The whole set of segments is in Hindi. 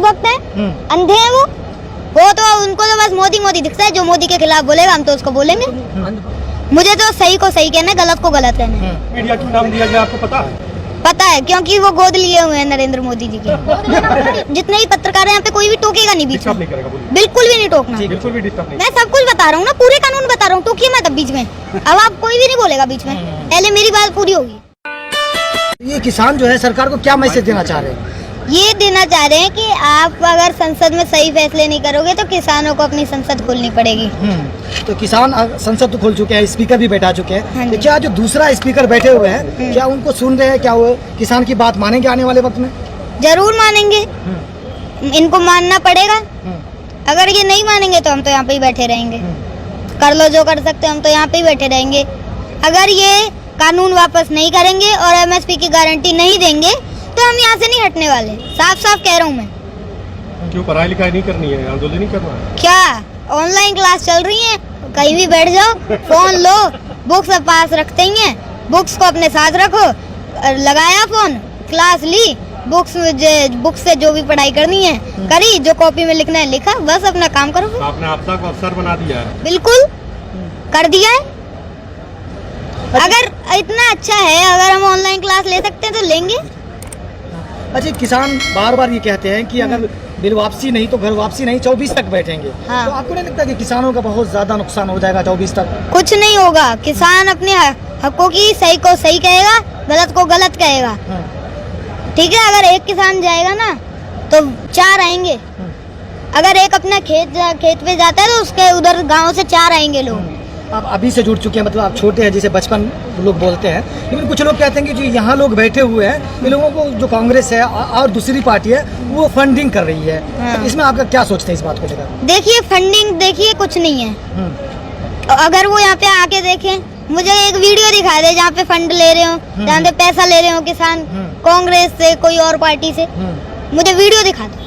अंधभक्त है, अंधे हैं वो तो उनको तो बस मोदी मोदी दिखता है। जो मोदी के खिलाफ बोलेगा हम तो उसको बोलेंगे। मुझे तो सही को सही कहना है, गलत को गलत कहना है। मीडिया क्यों नाम दिया गया आपको पता है? पता है, क्योंकि वो गोद लिए हुए हैं नरेंद्र मोदी जी के। जितने भी पत्रकार हैं यहाँ पे कोई भी टोकेगा नहीं बीच में, बिल्कुल भी नहीं टोकना। बिल्कुल भी डिस्टर्ब नहीं। मैं सब कुछ बता रहा हूँ ना, पूरे कानून बता रहा हूँ, टोकिए मत अब बीच में। अब आप कोई भी नहीं बोलेगा बीच में, पहले मेरी बात पूरी होगी। ये किसान जो है सरकार को क्या मैसेज देना चाह रहे हैं? ये देना चाह रहे हैं कि आप अगर संसद में सही फैसले नहीं करोगे तो किसानों को अपनी संसद खोलनी पड़ेगी। तो किसान संसद तो खोल चुके हैं, स्पीकर भी बैठा चुके हाँ हैं, जी। तो क्या जो दूसरा स्पीकर बैठे हुए हैं क्या उनको सुन रहे हैं? क्या वो किसान की बात मानेंगे आने वाले वक्त में? जरूर मानेंगे, इनको मानना पड़ेगा। अगर ये नहीं मानेंगे तो हम तो यहाँ पे ही बैठे रहेंगे। कर लो जो कर सकते हो, हम तो यहाँ पे ही बैठे रहेंगे। अगर ये कानून वापस नहीं करेंगे और एमएसपी की गारंटी नहीं देंगे तो हम यहाँ से नहीं हटने वाले। साफ साफ कह रहा हूँ मैं। क्यों पढ़ाई लिखाई नहीं करनी है, आंदोलन नहीं करना है? क्या ऑनलाइन क्लास चल रही है, कहीं भी बैठ जाओ, फोन लो, बुक्स पास रखते ही हैं, बुक्स को अपने साथ रखो, लगाया फोन, क्लास ली, बुक्स से जो भी पढ़ाई करनी है करी, जो कॉपी में लिखना है लिखा, बस अपना काम करो। तो आपने आपदा को अवसर बना दिया है। बिल्कुल कर दिया है। अगर इतना अच्छा है, अगर हम ऑनलाइन क्लास ले सकते हैं तो लेंगे। अच्छा, किसान बार बार ये कहते हैं कि अगर बिल वापसी नहीं तो घर वापसी नहीं, 24 तक बैठेंगे। हाँ। तो आपको नहीं लगता कि किसानों का बहुत ज्यादा नुकसान हो जाएगा 24 तक? कुछ नहीं होगा, किसान अपने हकों की सही को सही कहेगा, गलत को गलत कहेगा। ठीक है, अगर एक किसान जाएगा ना तो 4 आएंगे। अगर एक अपना खेत पे जाता है तो उसके उधर गांव से 4 आएंगे लोग। आप अभी से जुड़ चुके हैं, मतलब आप छोटे हैं, जैसे बचपन लोग बोलते हैं, लेकिन कुछ लोग कहते हैं कि जो यहाँ लोग बैठे हुए हैं, इन लोगों को जो कांग्रेस है और दूसरी पार्टी है वो फंडिंग कर रही है। हाँ। तो इसमें आपका क्या सोचते हैं इस बात को लेकर? देखिए, फंडिंग देखिए कुछ नहीं है। अगर वो यहाँ पे आके देखें, मुझे एक वीडियो दिखा दे जहाँ पे फंड ले रहे हो, जहाँ पे पैसा ले रहे हो किसान, कांग्रेस से कोई और पार्टी से, मुझे वीडियो दिखा दो।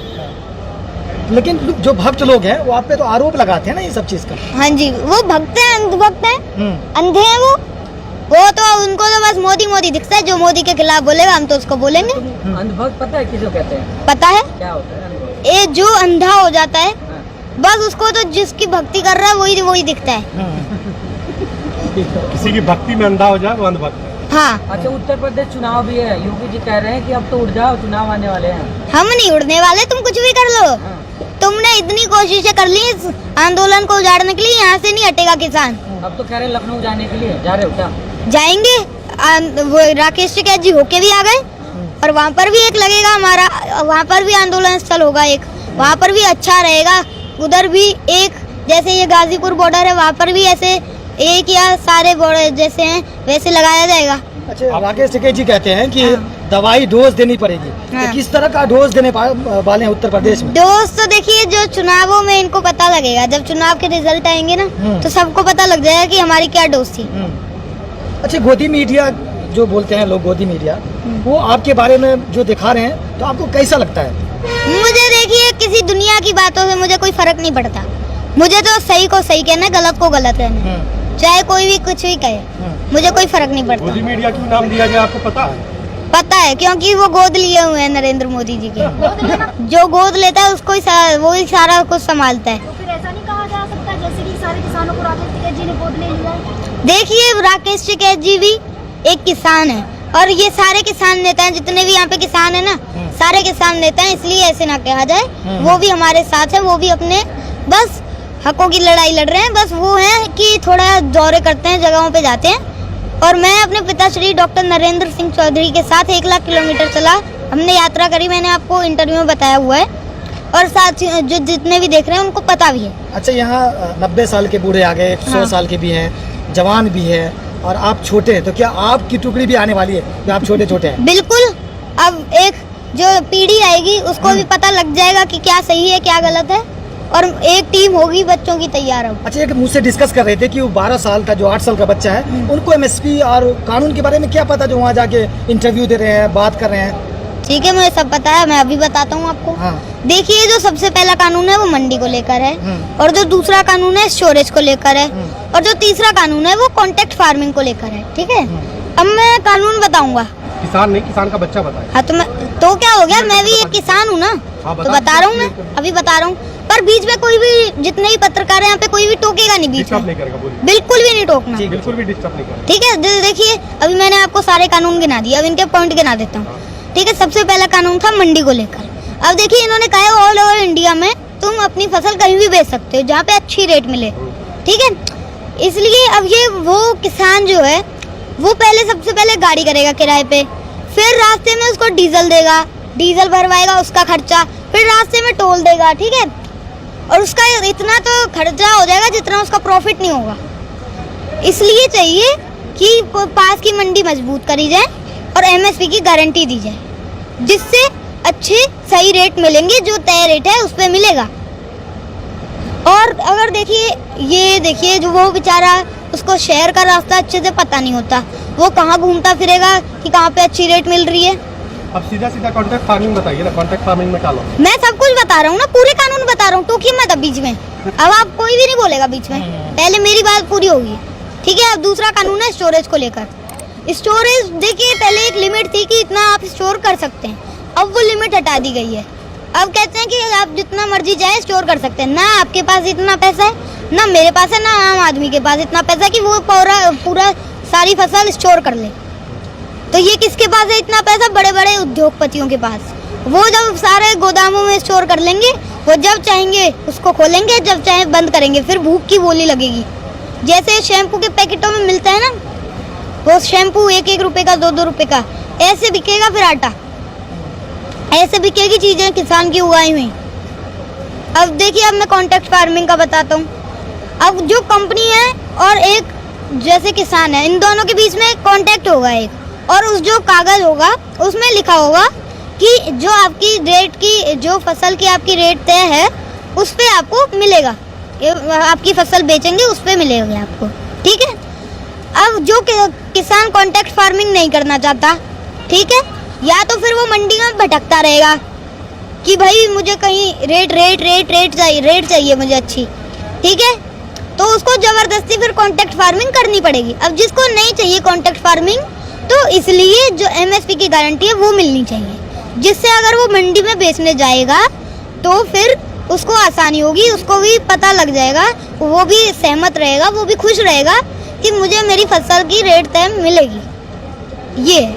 लेकिन जो भक्त लोग हैं वो आप पे तो आरोप लगाते हैं ना ये सब चीज का। हाँ जी, वो भक्त हैं, अंधभक्त हैं, अंधे हैं वो तो उनको तो बस मोदी मोदी दिखता है। जो मोदी के खिलाफ बोलेगा हम तो उसको बोलेंगे। अंधभक्त पता है किसको कहते हैं? पता है, क्या होता है अंधभक्त? ये जो अंधा हो जाता है, बस उसको तो जिसकी भक्ति कर रहा है वही दिखता है। किसी की भक्ति में अंधा हो जाए वो अंधभक्त है। हाँ, अच्छा, उत्तर प्रदेश चुनाव भी है, योगी जी कह रहे हैं कि अब तो उठ जाओ, चुनाव आने वाले हैं। हम नहीं उड़ने वाले, तुम कुछ भी कर लो। तुमने इतनी कोशिशें कर ली इस आंदोलन को उजाड़ने के लिए, यहाँ से नहीं हटेगा किसान। अब तो कह रहे हैं लखनऊ जाने के लिए, जा रहे हो क्या? जाएंगे। वो राकेश टिकैत जी होके भी आ गए और वहाँ पर भी एक लगेगा हमारा, वहाँ पर भी आंदोलन स्थल होगा एक, वहाँ पर भी अच्छा रहेगा। उधर भी एक, जैसे ये गाजीपुर बॉर्डर है, वहाँ पर भी ऐसे एक या सारे बॉर्डर जैसे हैं वैसे लगाया जाएगा। अच्छा, राकेश टिकैत जी कहते हैं कि दवाई डोज देनी पड़ेगी। हाँ। तो किस तरह का डोज देने वाले हैं उत्तर प्रदेश में? डोज तो देखिए, जो चुनावों में इनको पता लगेगा, जब चुनाव के रिजल्ट आएंगे ना तो सबको पता लग जाएगा कि हमारी क्या डोज थी। अच्छा, गोदी मीडिया जो बोलते हैं लोग, गोदी मीडिया, वो आपके बारे में जो दिखा रहे हैं तो आपको कैसा लगता है? मुझे देखिए, किसी दुनिया की बातों से मुझे कोई फर्क नहीं पड़ता। मुझे तो सही को सही कहना है, गलत को गलत कहना है। चाहे कोई भी कुछ भी कहे, मुझे कोई फर्क नहीं पड़ता। मोदी मीडिया क्यों नाम दिया गया आपको पता है? पता है, क्योंकि वो गोद लिए हुए हैं नरेंद्र मोदी जी के। जो गोद लेता है उसको वो ही सारा कुछ संभालता है। तो फिर ऐसा नहीं कहा जा सकता जैसे कि सारे किसानों को राकेश टिकैत जी ने गोद ले लिया है? देखिए, राकेश टिकैत जी भी एक किसान है और ये सारे किसान नेता हैं, जितने भी यहाँ पे किसान है ना, सारे किसान नेता हैं, इसलिए ऐसे ना कहा जाए। वो भी हमारे साथ है, वो भी अपने बस हकों की लड़ाई लड़ रहे हैं। बस वो है कि थोड़ा दौरे करते हैं, जगहों पे जाते हैं। और मैं अपने पिताश्री डॉक्टर नरेंद्र सिंह चौधरी के साथ 1 लाख किलोमीटर चला, हमने यात्रा करी, मैंने आपको इंटरव्यू में बताया हुआ है। और साथ जो जितने भी देख रहे हैं उनको पता भी है। अच्छा, यहाँ 90 साल के बूढ़े आ गए, 100 साल के भी हैं, जवान भी है, और आप छोटे हैं, तो क्या आपकी टुकड़ी भी आने वाली है? क्या आप छोटे छोटे हैं? बिल्कुल, अब एक जो पीढ़ी आएगी उसको भी पता लग जाएगा कि क्या सही है क्या गलत है, और एक टीम होगी बच्चों की तैयार हो। अच्छा, एक मुझसे डिस्कस कर रहे थे कि वो 12 साल का, जो 8 साल का बच्चा है, उनको एमएसपी और कानून के बारे में क्या पता, जो वहाँ जाके इंटरव्यू दे रहे हैं, बात कर रहे हैं? ठीक है, मुझे सब पता है, मैं अभी बताता हूँ आपको। हाँ। देखिए, जो सबसे पहला कानून है वो मंडी को लेकर है, और जो दूसरा कानून है स्टोरेज को लेकर है, और जो तीसरा कानून है वो कॉन्ट्रैक्ट फार्मिंग को लेकर है। ठीक है, अब मैं कानून बताऊंगा। किसान नहीं, किसान का बच्चा बताए। हाँ तो क्या हो गया, मैं भी एक किसान हूँ ना, हाँ, तो बता रहा हूँ, मैं अभी बता रहा हूँ। पर बीच में कोई भी, जितने भी पत्रकार हैं यहाँ पे, कोई भी टोकेगा नहीं बीच डिस्टर्ब में, नहीं करेगा, बोलिए। बिल्कुल भी नहीं टोकना, बिल्कुल भी डिस्टर्ब नहीं करेगा। ठीक है। देखिए अभी मैंने आपको सारे कानून गिना दिए, अब इनके पॉइंट गिना देता हूँ, ठीक है। सबसे पहला कानून था मंडी को लेकर। अब देखिए इन्होंने कहा है ऑल ओवर इंडिया में तुम अपनी फसल कहीं भी बेच सकते हो जहाँ पे अच्छी रेट मिले, ठीक है। इसलिए अब ये वो किसान जो है वो पहले, सबसे पहले गाड़ी करेगा किराए पे, फिर रास्ते में उसको डीजल देगा, डीजल भरवाएगा, उसका खर्चा, फिर रास्ते में टोल देगा, ठीक है। और उसका इतना तो खर्चा हो जाएगा जितना उसका प्रॉफिट नहीं होगा। इसलिए चाहिए कि पास की मंडी मजबूत करी जाए और एमएसपी की गारंटी दी जाए, जिससे अच्छे सही रेट मिलेंगे, जो तय रेट है उस पे मिलेगा। और अगर देखिए जो वो बेचारा, उसको शहर का रास्ता अच्छे से पता नहीं होता, वो कहाँ घूमता फिरेगा कि कहाँ पे अच्छी रेट मिल रही है। अब सीधा सीधा कॉन्ट्रैक्ट फार्मिंग बताइए ना, कॉन्ट्रैक्ट फार्मिंग में क्या लो? मैं सब कुछ बता रहा हूँ ना, पूरे कानून बता रहा हूँ, टोकिए मत अब बीच में। अब आप कोई भी नहीं बोलेगा बीच में, पहले मेरी बात पूरी होगी, ठीक है। अब दूसरा कानून है स्टोरेज को लेकर। स्टोरेज देखिए, पहले एक लिमिट थी कि इतना आप स्टोर कर सकते हैं, अब वो लिमिट हटा दी गई है। अब कहते हैं कि आप जितना मर्जी जाए स्टोर कर सकते हैं। ना आपके पास इतना पैसा है, ना मेरे पास है, ना आम आदमी के पास इतना पैसा है कि वो पूरा सारी फसल स्टोर कर ले। तो ये किसके पास है इतना पैसा? बड़े बड़े उद्योगपतियों के पास। वो जब सारे गोदामों में स्टोर कर लेंगे, वो जब चाहेंगे उसको खोलेंगे, जब चाहे बंद करेंगे, फिर भूख की बोली लगेगी। जैसे शैम्पू के पैकेटों में मिलता है ना, वो शैम्पू 1-1 रुपए का, 2-2 रुपए का, ऐसे बिकेगा। फिर आटा ऐसे बिकेगी चीजें किसान की उगाई हुई। अब देखिए, अब मैं कॉन्ट्रैक्ट फार्मिंग का बताता हूँ। अब जो कंपनी है और एक जैसे किसान है, इन दोनों के बीच में कॉन्ट्रैक्ट होगा एक, और उस जो कागज होगा उसमें लिखा होगा कि जो आपकी रेट की, जो फसल की आपकी रेट तय है उस पे आपको मिलेगा, आपकी फसल बेचेंगे उस पे मिलेगा आपको, ठीक है। अब जो किसान कॉन्ट्रैक्ट फार्मिंग नहीं करना चाहता, ठीक है, या तो फिर वो मंडी में भटकता रहेगा कि भाई मुझे कहीं रेट चाहिए मुझे अच्छी, ठीक है, तो उसको जबरदस्ती फिर कॉन्ट्रैक्ट फार्मिंग करनी पड़ेगी। अब जिसको नहीं चाहिए कॉन्ट्रैक्ट फार्मिंग, तो इसलिए जो एमएसपी की गारंटी है वो मिलनी चाहिए, जिससे अगर वो मंडी में बेचने जाएगा तो फिर उसको आसानी होगी, उसको भी पता लग जाएगा, वो भी सहमत रहेगा, वो भी खुश रहेगा कि मुझे मेरी फसल की रेट तय मिलेगी। ये है।